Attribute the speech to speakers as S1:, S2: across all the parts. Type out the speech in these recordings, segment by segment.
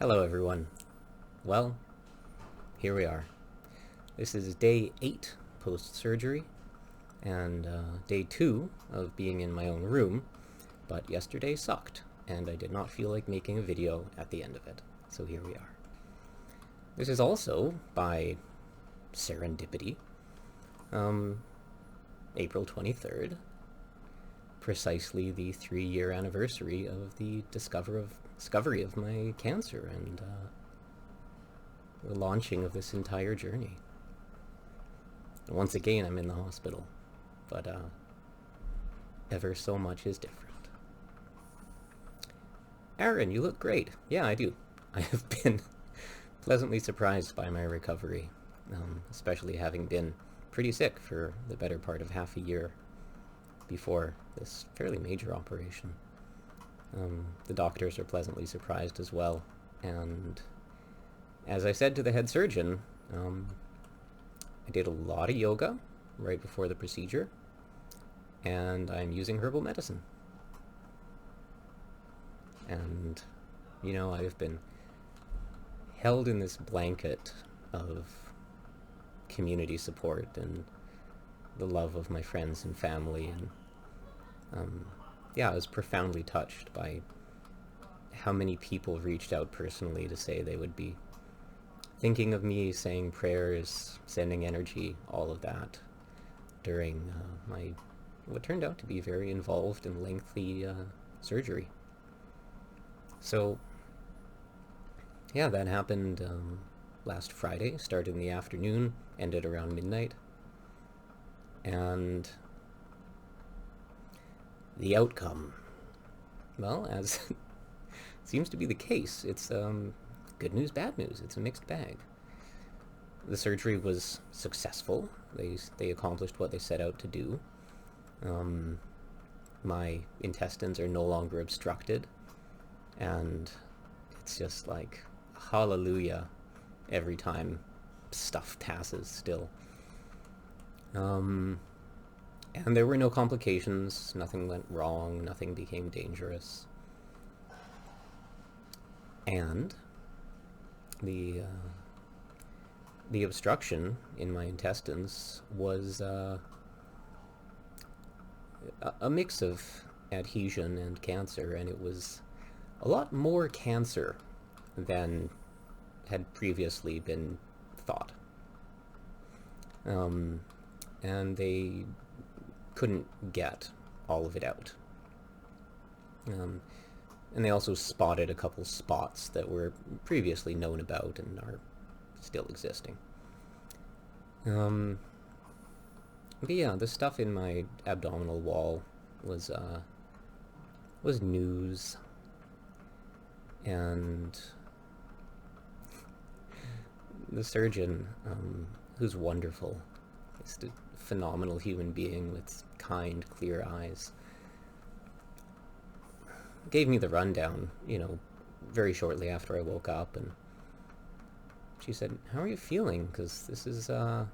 S1: Hello, everyone. Well, here we are. This is day 8 post surgery, and day 2 of being in my own room, but yesterday sucked, and I did not feel like making a video at the end of it, so here we are. This is also, by serendipity, April 23rd, precisely the 3-year anniversary of the discovery of my cancer and the launching of this entire journey. Once again, I'm in the hospital, but ever so much is different. Aaron, you look great. Yeah, I do. I have been pleasantly surprised by my recovery, especially having been pretty sick for the better part of half a year before this fairly major operation. The doctors are pleasantly surprised as well, and as I said to the head surgeon, I did a lot of yoga right before the procedure, and I'm using herbal medicine. And, I've been held in this blanket of community support and the love of my friends and family, and I was profoundly touched by how many people reached out personally to say they would be thinking of me, saying prayers, sending energy, all of that during my what turned out to be very involved and lengthy surgery. So, yeah, that happened last Friday, started in the afternoon, ended around midnight. And the outcome, well, as seems to be the case, it's good news, bad news. It's a mixed bag. The surgery was successful. They accomplished what they set out to do. My intestines are no longer obstructed, and it's just like hallelujah every time stuff passes still. And there were no complications, nothing went wrong, nothing became dangerous. And the obstruction in my intestines was a mix of adhesion and cancer, and it was a lot more cancer than had previously been thought. And they couldn't get all of it out. And they also spotted a couple spots that were previously known about and are still existing. But yeah, the stuff in my abdominal wall was news, and the surgeon, who's wonderful, just a phenomenal human being with kind, clear eyes, gave me the rundown, very shortly after I woke up, and she said, "How are you feeling? Because this is kind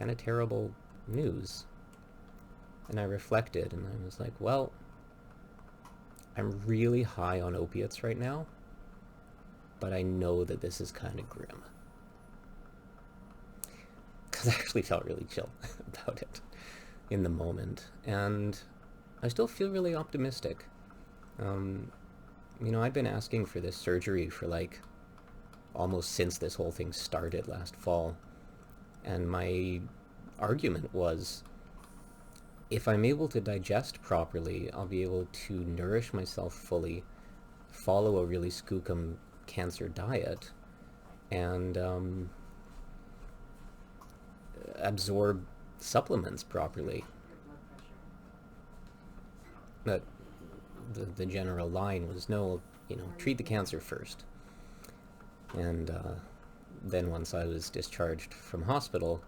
S1: of terrible news." And I reflected, and I was like, well, I'm really high on opiates right now, but I know that this is kind of grim. Because I actually felt really chill about it in the moment. And I still feel really optimistic. I'd been asking for this surgery for almost since this whole thing started last fall. And my argument was, if I'm able to digest properly, I'll be able to nourish myself fully, follow a really skookum cancer diet, and absorb supplements properly. But the general line was, no, treat the cancer first. And then once I was discharged from hospital,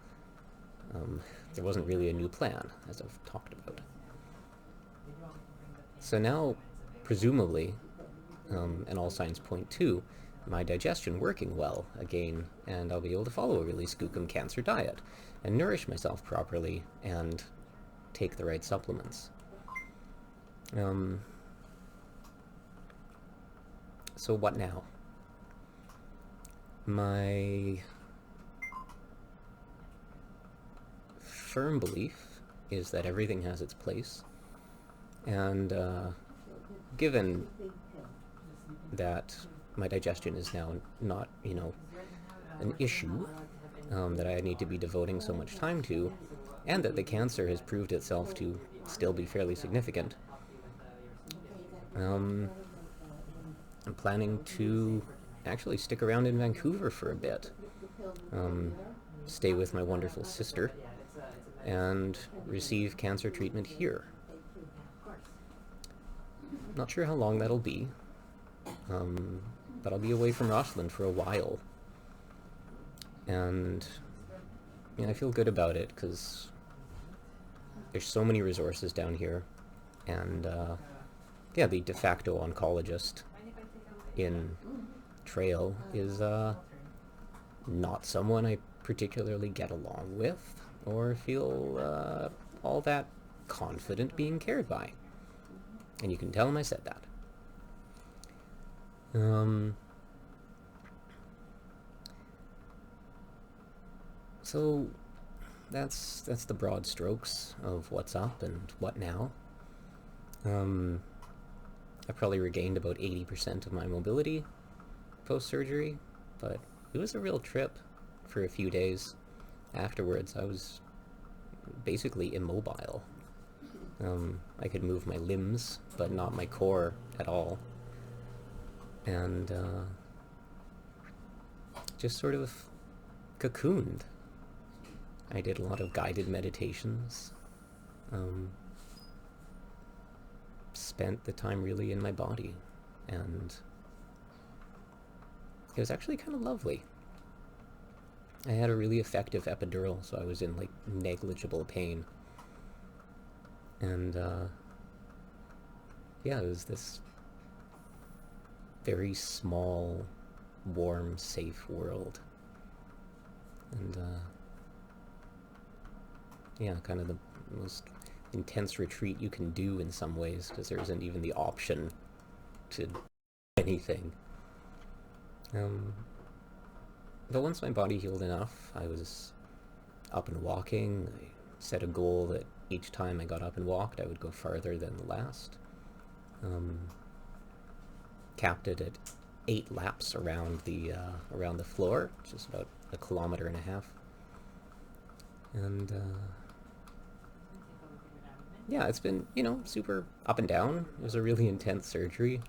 S1: there wasn't really a new plan, as I've talked about. So now, presumably, and all signs point to my digestion working well again, and I'll be able to follow a really skookum cancer diet and nourish myself properly and take the right supplements. So what now? My firm belief is that everything has its place, and given that my digestion is now not, an issue that I need to be devoting so much time to, and that the cancer has proved itself to still be fairly significant, I'm planning to actually stick around in Vancouver for a bit, stay with my wonderful sister, and receive cancer treatment here. Not sure how long that'll be, but I'll be away from Rossland for a while. And I feel good about it because there's so many resources down here. And the de facto oncologist in Trail is not someone I particularly get along with or feel all that confident being cared by. And you can tell him I said that. So that's the broad strokes of what's up and what now. I probably regained about 80% of my mobility post-surgery, but it was a real trip for a few days. Afterwards, I was basically immobile. I could move my limbs, but not my core at all. And just sort of cocooned. I did a lot of guided meditations. Spent the time really in my body, and it was actually kind of lovely. I had a really effective epidural, so I was in like negligible pain. And it was this very small, warm, safe world. And kind of the most intense retreat you can do in some ways, because there isn't even the option to do anything. But once my body healed enough, I was up and walking. I set a goal that each time I got up and walked, I would go farther than the last. Capped it at 8 laps around the floor, which is about 1.5 kilometers. And it's been, super up and down. It was a really intense surgery.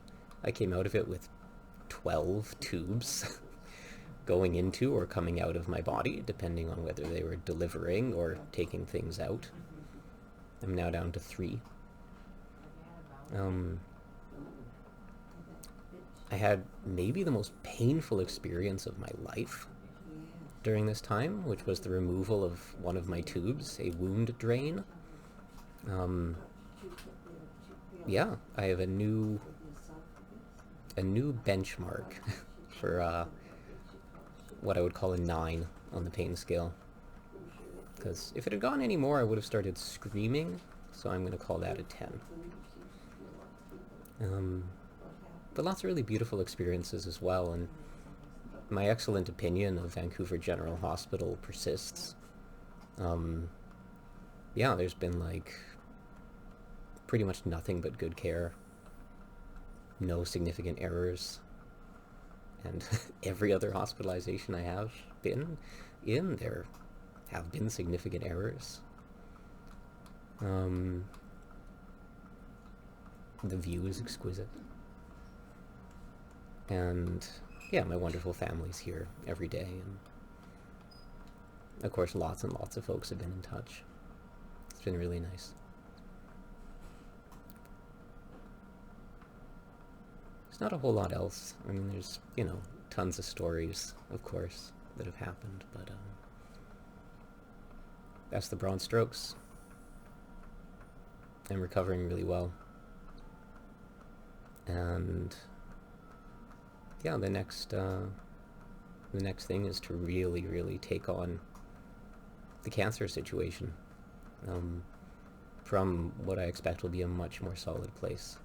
S1: I came out of it with 12 tubes going into or coming out of my body, depending on whether they were delivering or taking things out. I'm now down to 3. I had maybe the most painful experience of my life during this time, which was the removal of one of my tubes, a wound drain. I have a new benchmark for what I would call a 9 on the pain scale. Because if it had gone any more, I would have started screaming, so I'm going to call that a 10. But lots of really beautiful experiences as well, and my excellent opinion of Vancouver General Hospital persists. There's been pretty much nothing but good care, no significant errors, and every other hospitalization I have been in, there have been significant errors. The view is exquisite. And my wonderful family's here every day, and of course lots and lots of folks have been in touch. It's been really nice. There's not a whole lot else. I mean, there's, tons of stories, of course, that have happened, but that's the broad strokes. I'm recovering really well. And the next thing is to really, really take on the cancer situation from what I expect will be a much more solid place.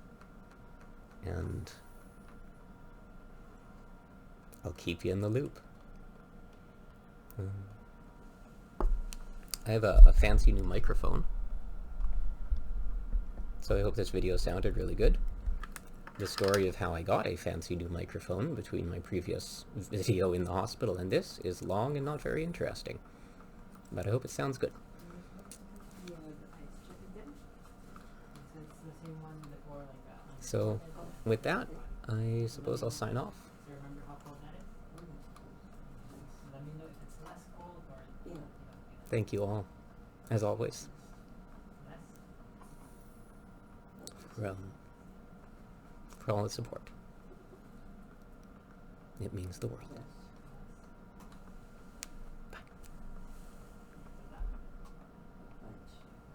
S1: And I'll keep you in the loop. Um, I have a fancy new microphone, so I hope this video sounded really good. The story of how I got a fancy new microphone between my previous video in the hospital and this is long and not very interesting, but I hope it sounds good. So, with that, I suppose I'll sign off. Thank you all, as always, for all the support. It means the world.